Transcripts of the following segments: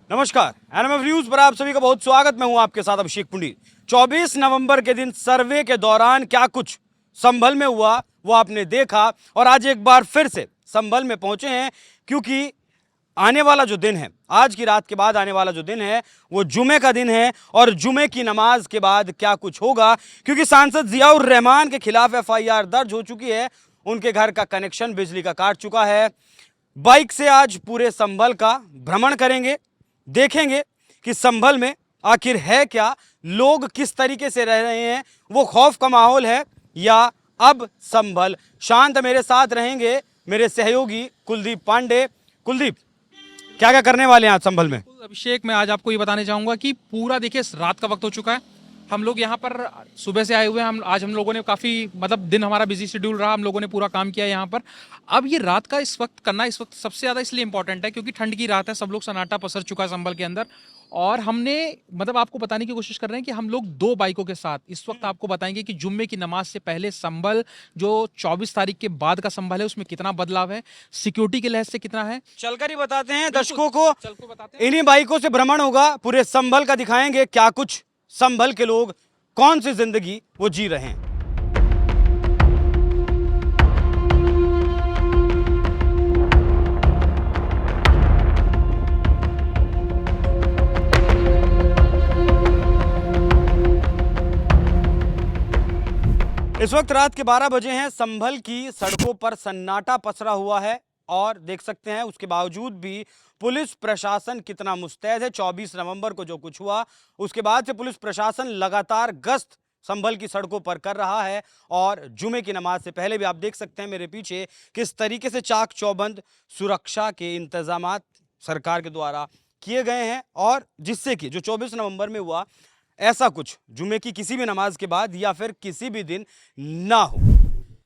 नमस्कार, NMF news पर आप सभी का बहुत स्वागत। मैं हूं आपके साथ अभिषेक पुंडीर। 24 नवंबर के दिन सर्वे के दौरान क्या कुछ संभल में हुआ वो आपने देखा और आज एक बार फिर से संभल में पहुंचे हैं, क्योंकि आने वाला जो दिन है, आज की रात के बाद आने वाला जो दिन है वो जुमे का दिन है। और जुमे की नमाज के बाद क्या कुछ होगा, क्योंकि सांसद जियाउर रहमान के खिलाफ एफआईआर दर्ज हो चुकी है। उनके घर का कनेक्शन बिजली का काट चुका है। बाइक से आज पूरे संभल का भ्रमण करेंगे, देखेंगे कि संभल में आखिर है क्या, लोग किस तरीके से रह रहे हैं, वो खौफ का माहौल है या अब संभल शांत। मेरे साथ रहेंगे मेरे सहयोगी कुलदीप पांडे। कुलदीप, क्या क्या करने वाले हैं आज संभल में? अभिषेक, मैं आज आपको ये बताने चाहूंगा कि पूरा देखिए रात का वक्त हो चुका है। हम लोग यहाँ पर सुबह से आए हुए हैं। हम लोगों ने काफ़ी दिन हमारा बिजी शेड्यूल रहा। हम लोगों ने पूरा काम किया यहाँ पर। अब ये रात का इस वक्त करना इस वक्त सबसे ज़्यादा इसलिए इंपॉर्टेंट है क्योंकि ठंड की रात है। सब लोग सन्नाटा पसर चुका है संभल के अंदर। और हमने आपको बताने की कोशिश कर रहे हैं कि हम लोग 2 बाइकों के साथ इस वक्त आपको बताएंगे कि जुम्मे की नमाज से पहले संभल जो 24 तारीख के बाद का संभल है उसमें कितना बदलाव है, सिक्योरिटी के लिहाज से कितना है। चलकर ही बताते हैं दर्शकों को। बताते हैं। इन्हीं बाइकों से भ्रमण होगा, पूरे संभल का दिखाएंगे क्या कुछ संभल के लोग कौन सी जिंदगी वो जी रहे हैं। इस वक्त रात के 12 बजे हैं। संभल की सड़कों पर सन्नाटा पसरा हुआ है और देख सकते हैं उसके बावजूद भी पुलिस प्रशासन कितना मुस्तैद है। 24 नवंबर को जो कुछ हुआ उसके बाद से पुलिस प्रशासन लगातार गश्त संभल की सड़कों पर कर रहा है। और जुमे की नमाज से पहले भी आप देख सकते हैं मेरे पीछे किस तरीके से चाक चौबंद सुरक्षा के इंतजामात सरकार के द्वारा किए गए हैं, और जिससे कि जो 24 नवंबर में हुआ ऐसा कुछ जुमे की किसी भी नमाज के बाद या फिर किसी भी दिन ना हो।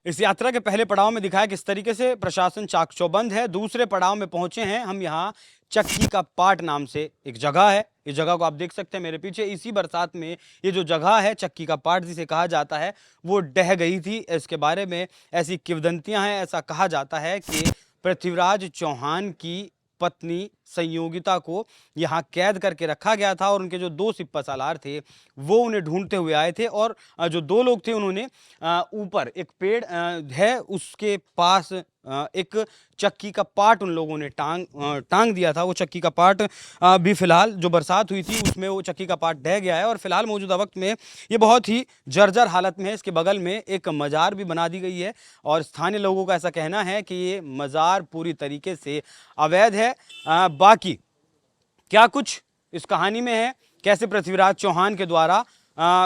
इस यात्रा के पहले पड़ाव में दिखाया किस तरीके से प्रशासन चाक चौबंद है। दूसरे पड़ाव में पहुंचे हैं हम यहाँ चक्की का पाट नाम से एक जगह है। इस जगह को आप देख सकते हैं मेरे पीछे। इसी बरसात में ये जो जगह है चक्की का पाट जिसे कहा जाता है वो ढह गई थी। इसके बारे में ऐसी किंवदंतियां हैं। ऐसा कहा जाता है कि पृथ्वीराज चौहान की पत्नी संयोगिता को यहाँ कैद करके रखा गया था और उनके जो 2 सिपा सालार थे वो उन्हें ढूंढते हुए आए थे। और जो 2 लोग थे उन्होंने ऊपर एक पेड़ है उसके पास एक चक्की का पाट उन लोगों ने टांग दिया था। वो चक्की का पाट भी फिलहाल जो बरसात हुई थी उसमें वो चक्की का पाट ढह गया है और फिलहाल मौजूदा वक्त में ये बहुत ही जर्जर हालत में है। इसके बगल में एक मज़ार भी बना दी गई है और स्थानीय लोगों का ऐसा कहना है कि ये मज़ार पूरी तरीके से अवैध है। बाकी क्या कुछ इस कहानी में है, कैसे पृथ्वीराज चौहान के द्वारा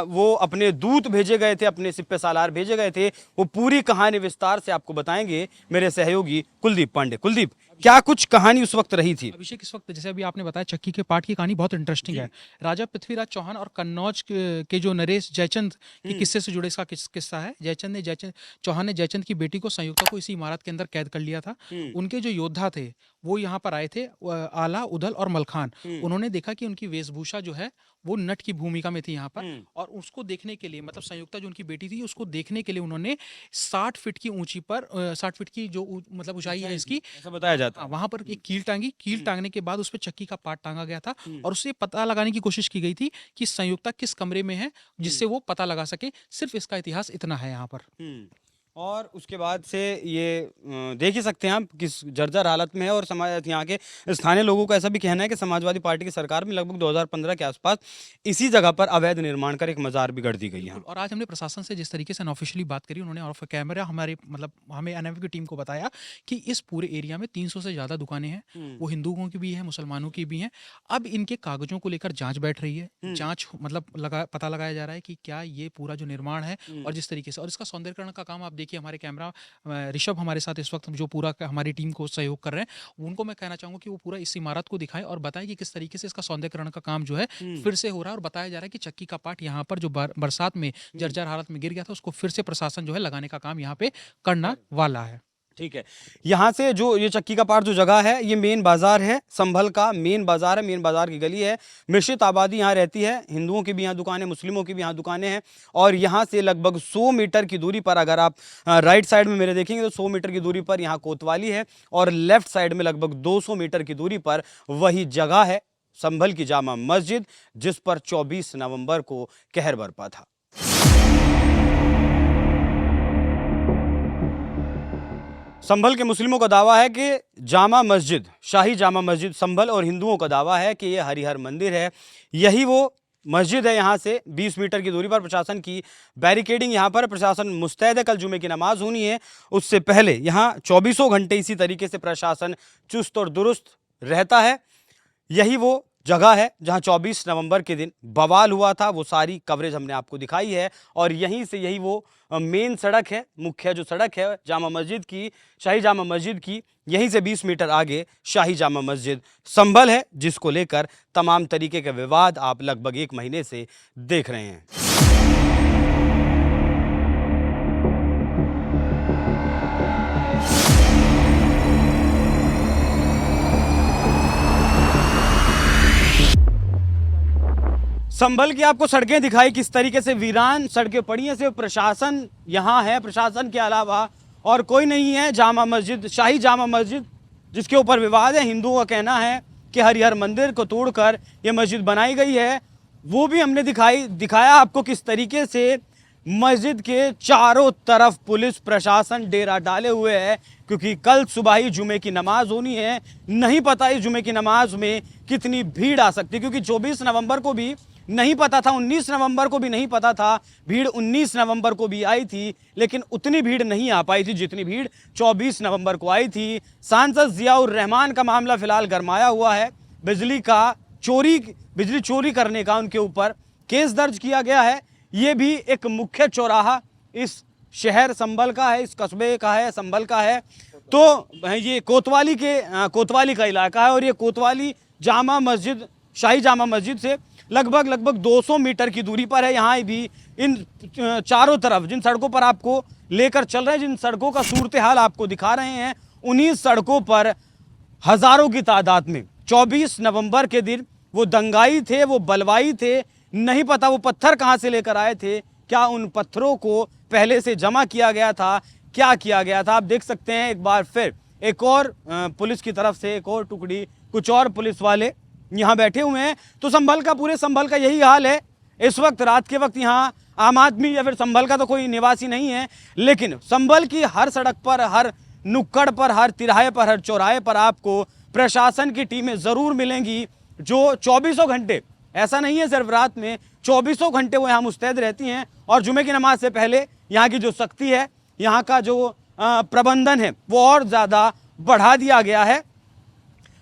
वो अपने दूत भेजे गए थे, अपने सिपे सालार भेजे गए थे, वो पूरी कहानी विस्तार से आपको बताएंगे मेरे सहयोगी कुलदीप पांडे। कुलदीप, क्या कुछ कहानी उस वक्त रही थी? अभिषेक, इस वक्त जैसे अभी आपने बताया चक्की के पाट की कहानी बहुत इंटरेस्टिंग है। राजा पृथ्वीराज चौहान और कन्नौज के जो नरेश जयचंद के किस्से से जुड़े इसका किस्सा है। जयचंद चौहान ने जयचंद की बेटी को संयुक्ता को इसी इमारत के अंदर कैद कर लिया था। उनके जो योद्धा थे वो यहाँ पर आए थे, आला, उदल और मलखान। उन्होंने देखा कि उनकी वेशभूषा जो है वो नट की भूमिका में थी यहाँ पर, और उसको देखने के लिए संयुक्ता जो उनकी बेटी थी उसको देखने के लिए उन्होंने 60 फीट की ऊंची पर 60 फीट की जो ऊंचाई है इसकी, ऐसा बताया जाता है। वहां पर एक कील टांगने के बाद उस पर चक्की का पाट टांगा गया था और उससे पता लगाने की कोशिश की गई थी कि संयुक्ता किस कमरे में है जिससे वो पता लगा सके। सिर्फ इसका इतिहास इतना है यहाँ पर। और उसके बाद से ये देख ही सकते हैं आप किस जर्जर हालत में है। और समाज यहाँ के स्थानीय लोगों का ऐसा भी कहना है कि समाजवादी पार्टी की सरकार में लगभग 2015 के आसपास इसी जगह पर अवैध निर्माण कर एक मजार भी गढ़ दी गई है। और आज हमने प्रशासन से जिस तरीके से अनऑफिशियली बात करी, उन्होंने ऑफ कैमरा हमारे हमें एनएमएफ की टीम को बताया कि इस पूरे एरिया में 300 से ज़्यादा दुकानें हैं। वो हिंदुओं की भी है, मुसलमानों की भी हैं। अब इनके कागजों को लेकर जाँच बैठ रही है। जाँच पता लगाया जा रहा है कि क्या ये पूरा जो निर्माण है और जिस तरीके से, और इसका सौंदर्यकरण का काम आप देखिए, हमारे कैमरा ऋषभ हमारे साथ इस वक्त जो पूरा हमारी टीम को सहयोग कर रहे हैं, उनको मैं कहना चाहूँगा कि वो पूरा इस इमारत को दिखाएं और बताएं कि किस तरीके से इसका सौंदर्यकरण का काम जो है फिर से हो रहा है। और बताया जा रहा है कि चक्की का पाट यहाँ पर जो बरसात में जर्जर हालत में गिर गया था उसको फिर से प्रशासन जो है लगाने का काम यहाँ पे करना वाला है। ठीक है, यहाँ से जो ये चक्की का पाट जो जगह है ये मेन बाजार है, संभल का मेन बाजार है। मेन बाजार की गली है, मिश्रित आबादी यहाँ रहती है। हिंदुओं की भी यहाँ दुकानें, मुस्लिमों की भी यहाँ दुकानें हैं। और यहाँ से लगभग 100 मीटर की दूरी पर अगर आप राइट साइड में मेरे देखेंगे तो 100 मीटर की दूरी पर यहाँ कोतवाली है और लेफ्ट साइड में लगभग 200 मीटर की दूरी पर वही जगह है संभल की जामा मस्जिद, जिस पर 24 नवंबर को कहर बरपा था। संभल के मुस्लिमों का दावा है कि जामा मस्जिद, शाही जामा मस्जिद संभल, और हिंदुओं का दावा है कि यह हरिहर मंदिर है। यही वो मस्जिद है। यहाँ से 20 मीटर की दूरी पर प्रशासन की बैरिकेडिंग यहाँ पर, प्रशासन मुस्तैद है। कल जुमे की नमाज होनी है, उससे पहले यहाँ 24 घंटे इसी तरीके से प्रशासन चुस्त और दुरुस्त रहता है। यही वो जगह है जहां 24 नवंबर के दिन बवाल हुआ था। वो सारी कवरेज हमने आपको दिखाई है, और यहीं से यही वो मेन सड़क है, मुख्य जो सड़क है जामा मस्जिद की, शाही जामा मस्जिद की, यहीं से 20 मीटर आगे शाही जामा मस्जिद संभल है, जिसको लेकर तमाम तरीके के विवाद आप लगभग 1 महीने से देख रहे हैं। संभल की आपको सड़कें दिखाई, किस तरीके से वीरान सड़कें पड़ी हैं। सिर्फ प्रशासन यहाँ है, प्रशासन के अलावा और कोई नहीं है। जामा मस्जिद, शाही जामा मस्जिद, जिसके ऊपर विवाद है, हिंदुओं का कहना है कि हरिहर मंदिर को तोड़कर ये मस्जिद बनाई गई है। वो भी हमने दिखाया आपको किस तरीके से मस्जिद के चारों तरफ पुलिस प्रशासन डेरा डाले हुए है, क्योंकि कल सुबह ही जुमे की नमाज होनी है। नहीं पता इस जुमे की नमाज में कितनी भीड़ आ सकती है, क्योंकि 24 नवंबर को भी नहीं पता था, 19 नवंबर को भी नहीं पता था। भीड़ 19 नवंबर को भी आई थी, लेकिन उतनी भीड़ नहीं आ पाई थी जितनी भीड़ 24 नवंबर को आई थी। सांसद जियाउर रहमान का मामला फिलहाल गरमाया हुआ है। बिजली चोरी करने का उनके ऊपर केस दर्ज किया गया है। ये भी एक मुख्य चौराहा इस शहर संभल का है, इस कस्बे का है, संभल का है। तो ये कोतवाली का इलाका है, और ये कोतवाली जामा मस्जिद, शाही जामा मस्जिद से लगभग 200 मीटर की दूरी पर है। यहाँ भी इन चारों तरफ जिन सड़कों पर आपको लेकर चल रहे हैं, जिन सड़कों का सूरत हाल आपको दिखा रहे हैं, उन्हीं सड़कों पर हजारों की तादाद में 24 नवंबर के दिन वो दंगाई थे, वो बलवाई थे। नहीं पता वो पत्थर कहाँ से लेकर आए थे, क्या उन पत्थरों को पहले से जमा किया गया था, क्या किया गया था। आप देख सकते हैं एक बार फिर एक और पुलिस की तरफ से एक और टुकड़ी, कुछ और पुलिस वाले यहाँ बैठे हुए हैं। तो संभल का, पूरे संभल का यही हाल है इस वक्त। रात के वक्त यहाँ आम आदमी या फिर संभल का तो कोई निवासी नहीं है, लेकिन संभल की हर सड़क पर, हर नुक्कड़ पर, हर तिराहे पर, हर चौराहे पर आपको प्रशासन की टीमें ज़रूर मिलेंगी, जो 24 घंटे, ऐसा नहीं है सिर्फ रात में, 24 घंटे वो यहाँ मुस्तैद रहती हैं। और जुमे की नमाज से पहले यहाँ की जो सख्ती है, यहाँ का जो प्रबंधन है, वो और ज़्यादा बढ़ा दिया गया है।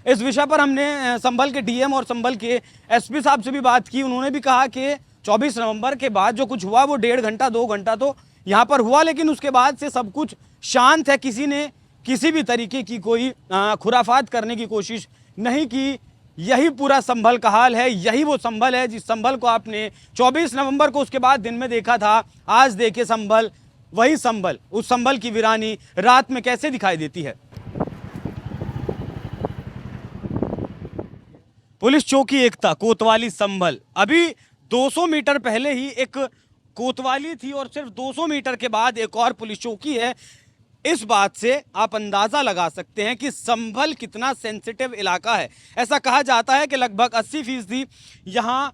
इस विषय पर हमने संभल के डीएम और संभल के एसपी साहब से भी बात की। उन्होंने भी कहा कि 24 नवंबर के बाद जो कुछ हुआ वो 1.5 घंटा 2 घंटा तो यहाँ पर हुआ, लेकिन उसके बाद से सब कुछ शांत है। किसी ने किसी भी तरीके की कोई खुराफात करने की कोशिश नहीं की। यही पूरा संभल का हाल है। यही वो संभल है जिस संभल को आपने 24 नवंबर को उसके बाद दिन में देखा था। आज देखे संभल, वही संभल, उस संभल की वीरानी रात में कैसे दिखाई देती है। पुलिस चौकी एकता, कोतवाली संभल। अभी 200 मीटर पहले ही एक कोतवाली थी, और सिर्फ 200 मीटर के बाद एक और पुलिस चौकी है। इस बात से आप अंदाज़ा लगा सकते हैं कि संभल कितना सेंसिटिव इलाका है। ऐसा कहा जाता है कि लगभग 80% यहाँ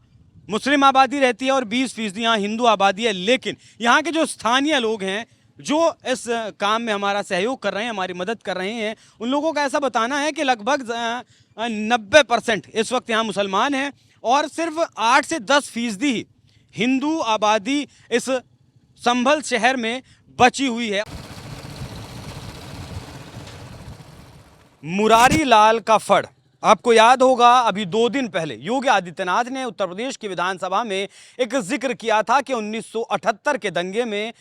मुस्लिम आबादी रहती है और 20% यहाँ हिंदू आबादी है। लेकिन यहाँ के जो स्थानीय लोग हैं, जो इस काम में हमारा सहयोग कर रहे हैं, हमारी मदद कर रहे हैं, उन लोगों का ऐसा बताना है कि लगभग 90% इस वक्त यहाँ मुसलमान हैं, और सिर्फ 8 से 10% ही हिंदू आबादी इस संभल शहर में बची हुई है। मुरारी लाल का फड़, आपको याद होगा अभी 2 दिन पहले योगी आदित्यनाथ ने उत्तर प्रदेश की विधानसभा में एक जिक्र किया था कि 1978 के दंगे में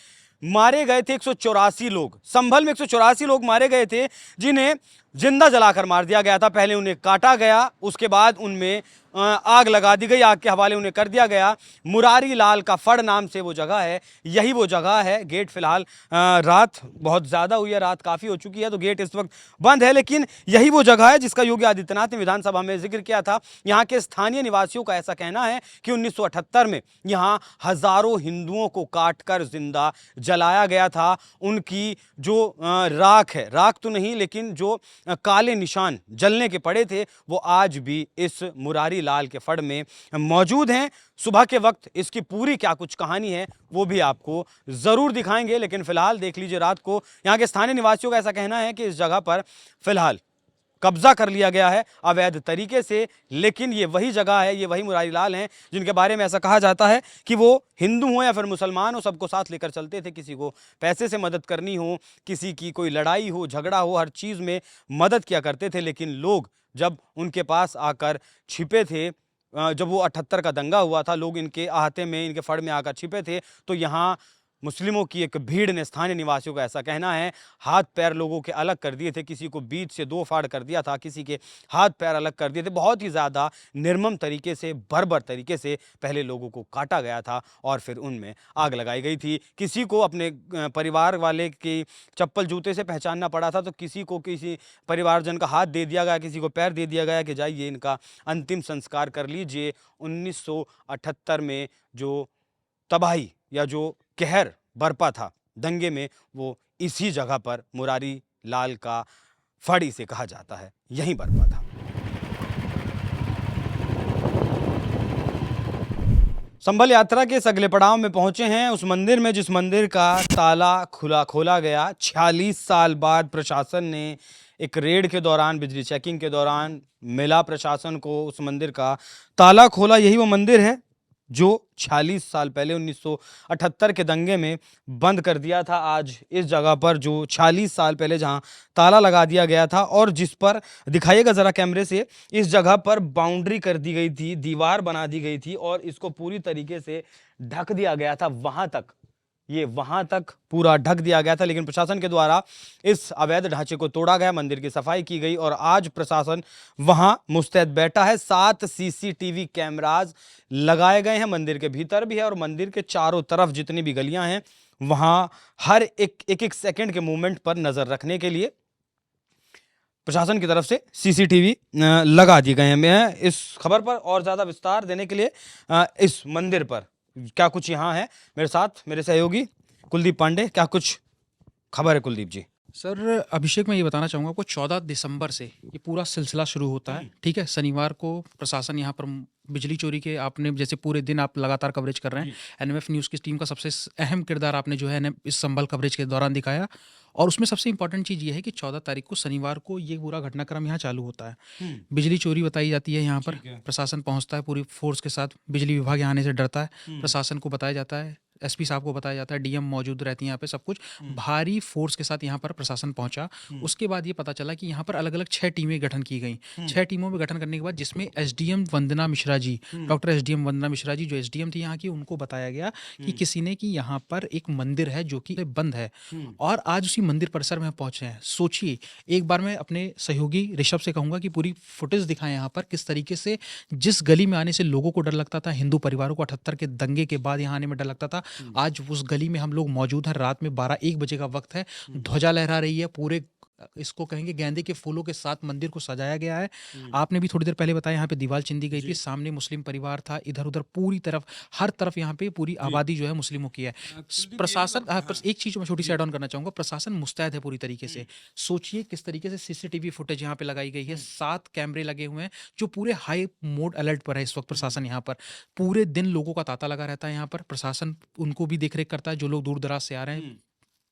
मारे गए थे 184 लोग। संभल में 184 लोग मारे गए थे, जिन्हें जिंदा जलाकर मार दिया गया था। पहले उन्हें काटा गया, उसके बाद उनमें आग लगा दी गई, आग के हवाले उन्हें कर दिया गया। मुरारी लाल का फड़ नाम से वो जगह है, यही वो जगह है। गेट फिलहाल रात बहुत ज़्यादा हुई है, रात काफ़ी हो चुकी है, तो गेट इस वक्त बंद है, लेकिन यही वो जगह है जिसका योगी आदित्यनाथ ने विधानसभा में जिक्र किया था। यहाँ के स्थानीय निवासियों का ऐसा कहना है कि 1978 में यहाँ हज़ारों हिंदुओं को काट कर जिंदा जलाया गया था। उनकी जो राख है, राख तो नहीं लेकिन जो काले निशान जलने के पड़े थे वो आज भी इस मुरारी लाल के फड़ में मौजूद हैं। सुबह के वक्त इसकी पूरी क्या कुछ कहानी है वो भी आपको ज़रूर दिखाएंगे, लेकिन फिलहाल देख लीजिए रात को यहाँ के स्थानीय निवासियों का ऐसा कहना है कि इस जगह पर फिलहाल कब्जा कर लिया गया है अवैध तरीके से, लेकिन ये वही जगह है, ये वही मुरारी लाल हैं जिनके बारे में ऐसा कहा जाता है कि वो हिंदू हो या फिर मुसलमान हो सबको साथ लेकर चलते थे। किसी को पैसे से मदद करनी हो, किसी की कोई लड़ाई हो, झगड़ा हो, हर चीज़ में मदद किया करते थे। लेकिन लोग जब उनके पास आकर छिपे थे, जब वो 78 का दंगा हुआ था, लोग इनके आहते में, इनके फड़ में आकर छिपे थे, तो यहाँ मुस्लिमों की एक भीड़ ने, स्थानीय निवासियों का ऐसा कहना है, हाथ पैर लोगों के अलग कर दिए थे। किसी को बीच से 2 फाड़ कर दिया था, किसी के हाथ पैर अलग कर दिए थे। बहुत ही ज़्यादा निर्मम तरीके से, बर्बर तरीके से पहले लोगों को काटा गया था और फिर उनमें आग लगाई गई थी। किसी को अपने परिवार वाले की चप्पल जूते से पहचानना पड़ा था, तो किसी को किसी परिवारजन का हाथ दे दिया गया, किसी को पैर दे दिया गया कि जाइए इनका अंतिम संस्कार कर लीजिए। 1978 में जो तबाही या जो कहर बरपा था दंगे में, वो इसी जगह पर मुरारी लाल का फड़ इसे कहा जाता है, यहीं बरपा था। संभल यात्रा के इस अगले पड़ाव में पहुंचे हैं, उस मंदिर में जिस मंदिर का ताला खोला गया। 46 साल बाद प्रशासन ने एक रेड के दौरान, बिजली चेकिंग के दौरान मिला प्रशासन को उस मंदिर का ताला खोला। यही वो मंदिर है जो 46 साल पहले 1978 के दंगे में बंद कर दिया था। आज इस जगह पर जो 46 साल पहले जहां ताला लगा दिया गया था और जिस पर, दिखाइएगा ज़रा कैमरे से, इस जगह पर बाउंड्री कर दी गई थी, दीवार बना दी गई थी और इसको पूरी तरीके से ढक दिया गया था। वहां तक पूरा ढक दिया गया था, लेकिन प्रशासन के द्वारा इस अवैध ढांचे को तोड़ा गया, मंदिर की सफाई की गई और आज प्रशासन वहां मुस्तैद बैठा है। 7 सीसीटीवी कैमराज लगाए गए हैं, मंदिर के भीतर भी है और मंदिर के चारों तरफ जितनी भी गलियां हैं वहां हर एक सेकंड के मूवमेंट पर नजर रखने के लिए प्रशासन की तरफ से सीसीटीवी लगा दिए गए हैं। मैं इस खबर पर और ज्यादा विस्तार देने के लिए इस मंदिर पर क्या कुछ यहाँ है, मेरे साथ मेरे सहयोगी कुलदीप पांडे, क्या कुछ खबर है कुलदीप जी? सर अभिषेक, मैं ये बताना चाहूँगा आपको 14 दिसंबर से ये पूरा सिलसिला शुरू होता है। ठीक है, शनिवार को प्रशासन यहाँ पर बिजली चोरी के, आपने जैसे पूरे दिन आप लगातार कवरेज कर रहे हैं, एनएमएफ न्यूज़ की टीम का सबसे अहम किरदार आपने जो है इस संभल कवरेज के दौरान दिखाया। और उसमें सबसे इंपॉर्टेंट चीज़ ये है कि 14 तारीख को शनिवार को ये पूरा घटनाक्रम यहाँ चालू होता है। बिजली चोरी बताई जाती है, यहाँ पर प्रशासन पहुँचता है पूरी फोर्स के साथ, बिजली विभाग यहाँ आने से डरता है, प्रशासन को बताया जाता है, एसपी साहब को बताया जाता है, डीएम मौजूद रहती है यहाँ पे, सब कुछ भारी फोर्स के साथ यहाँ पर प्रशासन पहुंचा। उसके बाद ये पता चला कि यहाँ पर अलग अलग 6 टीमें गठन की गई। 6 टीमों में गठन करने के बाद जिसमें एसडीएम वंदना मिश्रा जी, डॉक्टर एसडीएम वंदना मिश्रा जी जो एसडीएम थी यहाँ की, उनको बताया गया कि किसी ने कि यहाँ पर एक मंदिर है जो कि बंद है और आज उसी मंदिर परिसर में पहुंचे हैं। सोचिए, एक बार मैं अपने सहयोगी ऋषभ से कहूँगा कि पूरी फुटेज दिखाएं यहाँ पर, किस तरीके से जिस गली में आने से लोगों को डर लगता था, हिंदू परिवारों को 78 के दंगे के बाद यहाँ आने में डर लगता था, आज उस गली में हम लोग मौजूद हैं। रात में 12-1 बजे का वक्त है, ध्वजा लहरा रही है, पूरे इसको कहेंगे गेंदे के फूलों के साथ मंदिर को सजाया गया है। आपने भी थोड़ी देर पहले बताया यहाँ पे दीवार चिंदी गई थी, सामने मुस्लिम परिवार था, इधर उधर पूरी तरफ हर तरफ यहाँ पे पूरी आबादी जो है मुस्लिमों की है। प्रशासन, एक चीज मैं छोटी सी ऐड ऑन करना चाहूंगा, प्रशासन मुस्तैद है पूरी तरीके से। सोचिए किस तरीके से सीसीटीवी फुटेज यहाँ पे लगाई गई है, 7 कैमरे लगे हुए हैं जो पूरे हाई मोड अलर्ट पर है इस वक्त। प्रशासन यहाँ पर पूरे दिन लोगों का तांता लगा रहता है, यहाँ पर प्रशासन उनको भी देखरेख करता है, जो लोग दूर दराज से आ रहे हैं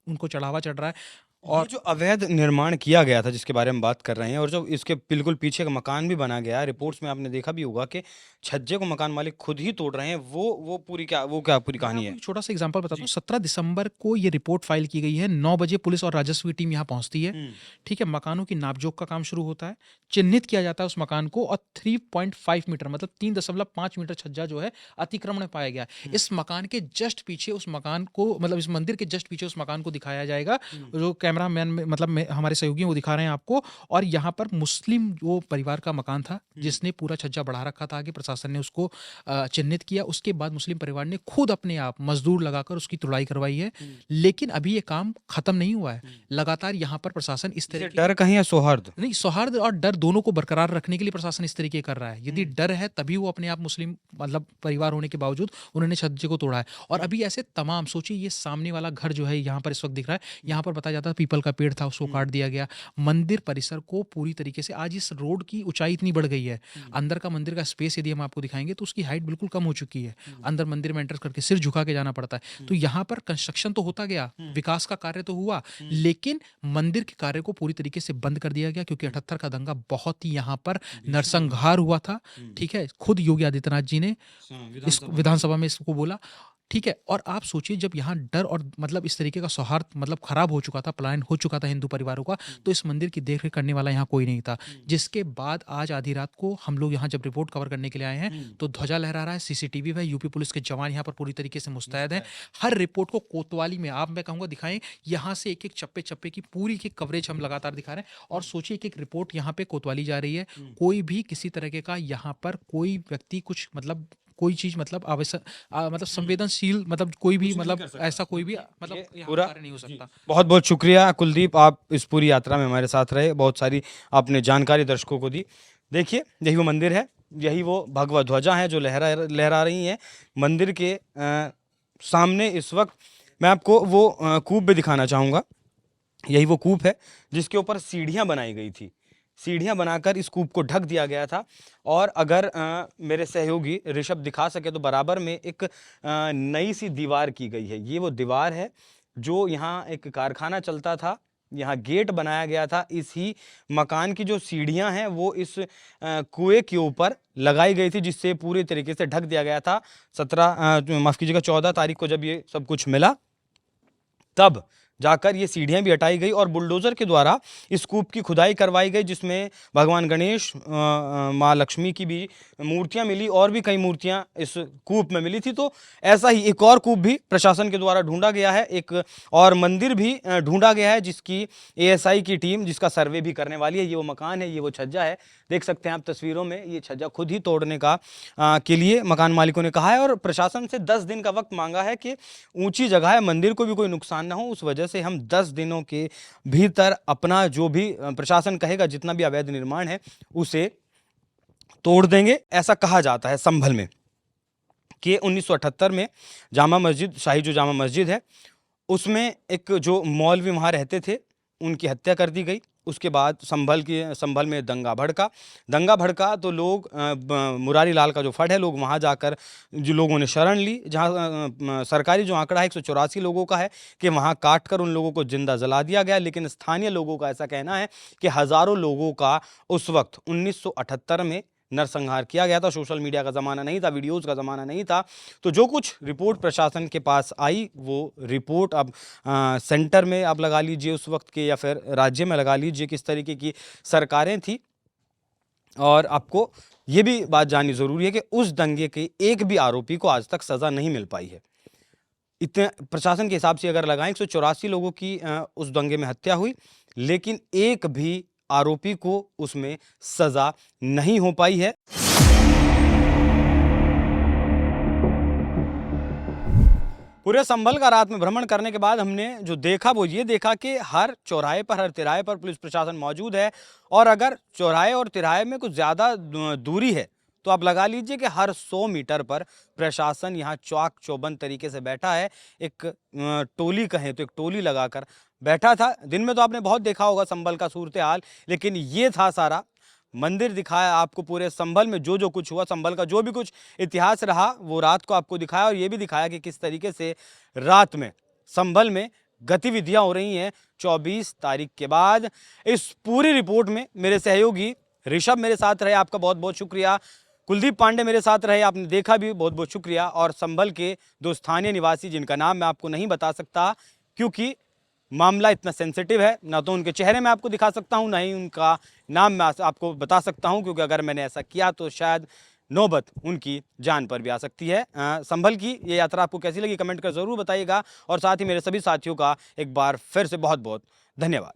उनको चढ़ावा चढ़ रहा है। और जो अवैध निर्माण किया गया था जिसके बारे में बात कर रहे हैं, और जो इसके बिल्कुल पीछे का मकान भी बना गया है, रिपोर्ट्स में आपने देखा भी होगा कि छज्जे को मकान मालिक खुद ही तोड़ रहे हैं, वो पूरी कहानी है? छोटा सा एग्जांपल बताता हूँ। 17 दिसंबर को ये रिपोर्ट फाइल की गई है, 9 बजे पुलिस और राजस्व की टीम यहाँ पहुंचती है। ठीक है, मकानों की नापजोक का काम शुरू होता है, चिन्हित किया जाता है उस मकान को और 3.5 मीटर मतलब 3.5 मीटर छज्जा जो है अतिक्रमण पाया गया। इस मकान के जस्ट पीछे उस मकान को, मतलब इस मंदिर के जस्ट पीछे उस मकान को दिखाया जाएगा, जो कैमरामैन मतलब हमारे सहयोगी वो दिखा रहे हैं आपको। और यहाँ पर मुस्लिम वो परिवार का मकान था जिसने पूरा छज्जा बढ़ा रखा था, आगे प्रशासन ने उसको चिन्हित किया। उसके बाद मुस्लिम परिवार ने खुद अपने आप मजदूर लगाकर उसकी तुड़ाई करवाई है, लेकिन अभी ये काम खत्म नहीं हुआ है। लगातार यहाँ पर प्रशासन इस तरह डर कहीं या सौहार्द नहीं, सौहार्द और डर दोनों को बरकरार रखने के लिए प्रशासन इस तरीके कर रहा है। यदि डर है तभी वो अपने आप मुस्लिम मतलब परिवार होने के बावजूद उन्होंने छज्जे को तोड़ा है। और अभी ऐसे तमाम, सोचिए ये सामने वाला घर जो है यहाँ पर इस वक्त दिख रहा है, यहाँ पर बताया जाता है पीपल का पेड़ था उसको काट दिया गया। मंदिर परिसर को पूरी तरीके से, आज इस रोड की ऊंचाई इतनी बढ़ गई है, अंदर का मंदिर का स्पेस यदि हम आपको दिखाएंगे तो उसकी हाइट बिल्कुल कम हो चुकी है। अंदर मंदिर में एंटर करके सिर झुका के जाना पड़ता है। तो यहाँ पर कंस्ट्रक्शन तो होता गया, विकास का कार्य तो हुआ, लेकिन मंदिर के कार्य को पूरी तरीके से बंद कर दिया गया, क्योंकि 78 का दंगा बहुत ही यहाँ पर नरसंहार हुआ था। ठीक है, खुद योगी आदित्यनाथ जी ने इस विधानसभा में इसको बोला। ठीक है, और आप सोचिए जब यहाँ डर और मतलब इस तरीके का सौहार्द मतलब खराब हो चुका था, पलायन हो चुका था हिंदू परिवारों का, तो इस मंदिर की देखरेख करने वाला यहाँ कोई नहीं था। जिसके बाद आज आधी रात को हम लोग यहाँ जब रिपोर्ट कवर करने के लिए आए हैं तो ध्वजा लहरा रहा है, सीसीटीवी है, यूपी पुलिस के जवान यहाँ पर पूरी तरीके से मुस्तैद हैं। हर रिपोर्ट को कोतवाली में आप मैं कहूँगा दिखाएं, यहाँ से एक एक चप्पे चप्पे की पूरी की कवरेज हम लगातार दिखा रहे हैं। और सोचिए एक एक रिपोर्ट यहाँ पे कोतवाली जा रही है, कोई भी किसी तरह का यहाँ पर कोई व्यक्ति कुछ मतलब कोई चीज मतलब आवश्यक मतलब संवेदनशील मतलब कोई भी मतलब ऐसा कोई भी मतलब यहाँ पूरा कार्य नहीं हो सकता। बहुत बहुत शुक्रिया कुलदीप, आप इस पूरी यात्रा में हमारे साथ रहे, बहुत सारी आपने जानकारी दर्शकों को दी। देखिए यही वो मंदिर है, यही वो भगवा ध्वजा है जो लहरा रही हैं मंदिर के सामने। इस वक्त मैं आपको वो कूप भी दिखाना चाहूँगा। यही वो कूप है जिसके ऊपर सीढ़ियाँ बनाई गई थी, सीढ़ियाँ बनाकर इस कूप को ढक दिया गया था। और अगर मेरे सहयोगी ऋषभ दिखा सके तो बराबर में एक नई सी दीवार की गई है। ये वो दीवार है जो यहाँ एक कारखाना चलता था, यहाँ गेट बनाया गया था। इसी मकान की जो सीढ़ियाँ हैं वो इस कुएं के ऊपर लगाई गई थी, जिससे पूरी तरीके से ढक दिया गया था। 14 तारीख को जब ये सब कुछ मिला तब जाकर ये सीढ़ियाँ भी हटाई गई और बुलडोज़र के द्वारा इस कूप की खुदाई करवाई गई, जिसमें भगवान गणेश, माँ लक्ष्मी की भी मूर्तियाँ मिली और भी कई मूर्तियाँ इस कूप में मिली थी। तो ऐसा ही एक और कूप भी प्रशासन के द्वारा ढूंढा गया है, एक और मंदिर भी ढूंढा गया है जिसकी ASI की टीम जिसका सर्वे भी करने वाली है। ये वो मकान है, ये वो छज्जा है, देख सकते हैं आप तस्वीरों में। ये छज्जा खुद ही तोड़ने का के लिए मकान मालिकों ने कहा है और प्रशासन से 10 दिन का वक्त मांगा है कि ऊंची जगह है, मंदिर को भी कोई नुकसान ना हो, उस वजह से हम 10 दिनों के भीतर अपना जो भी प्रशासन कहेगा जितना भी अवैध निर्माण है उसे तोड़ देंगे। ऐसा कहा जाता है संभल में कि 1978 में जामा मस्जिद, शाही जो जामा मस्जिद है उसमें एक जो मौलवी वहाँ रहते थे उनकी हत्या कर दी गई। उसके बाद संभल में दंगा भड़का तो लोग मुरारी लाल का जो फंड है, लोग वहाँ जाकर जो लोगों ने शरण ली, जहाँ सरकारी जो आंकड़ा है 184 लोगों का है कि वहाँ काट कर उन लोगों को जिंदा जला दिया गया। लेकिन स्थानीय लोगों का ऐसा कहना है कि हज़ारों लोगों का उस वक्त 1978 में नरसंहार किया गया था। सोशल मीडिया का ज़माना नहीं था, वीडियोज़ का ज़माना नहीं था। तो जो कुछ रिपोर्ट प्रशासन के पास आई वो रिपोर्ट अब सेंटर में आप लगा लीजिए उस वक्त के, या फिर राज्य में लगा लीजिए किस तरीके की सरकारें थी। और आपको ये भी बात जाननी ज़रूरी है कि उस दंगे के एक भी आरोपी को आज तक सज़ा नहीं मिल पाई है। इतने प्रशासन के हिसाब से अगर लगाएं 184 लोगों की उस दंगे में हत्या हुई, लेकिन एक भी आरोपी को उसमें सजा नहीं हो पाई है। पूरे संभल का रात में भ्रमण करने के बाद हमने जो देखा वो ये देखा कि हर चौराहे पर, हर तिराहे पर पुलिस प्रशासन मौजूद है। और अगर चौराहे और तिराहे में कुछ ज़्यादा दूरी है तो आप लगा लीजिए कि हर 100 मीटर पर प्रशासन यहाँ चौक चौबंद तरीके से बैठा है। एक टोली कहें तो एक टोली लगाकर बैठा था। दिन में तो आपने बहुत देखा होगा संभल का सूरत हाल, लेकिन ये था सारा मंदिर दिखाया आपको पूरे संभल में जो कुछ हुआ, संभल का जो भी कुछ इतिहास रहा वो रात को आपको दिखाया। और ये भी दिखाया कि किस तरीके से रात में संभल में गतिविधियां हो रही हैं 24 तारीख के बाद। इस पूरी रिपोर्ट में मेरे सहयोगी ऋषभ मेरे साथ रहे, आपका बहुत बहुत शुक्रिया। कुलदीप पांडे मेरे साथ रहे, आपने देखा भी, बहुत बहुत शुक्रिया। और संभल के दो स्थानीय निवासी जिनका नाम मैं आपको नहीं बता सकता क्योंकि मामला इतना सेंसिटिव है, ना तो उनके चेहरे में आपको दिखा सकता हूं, ना ही उनका नाम मैं आपको बता सकता हूं, क्योंकि अगर मैंने ऐसा किया तो शायद नौबत उनकी जान पर भी आ सकती है। संभल की ये यात्रा आपको कैसी लगी कमेंट कर ज़रूर बताइएगा। और साथ ही मेरे सभी साथियों का एक बार फिर से बहुत बहुत धन्यवाद।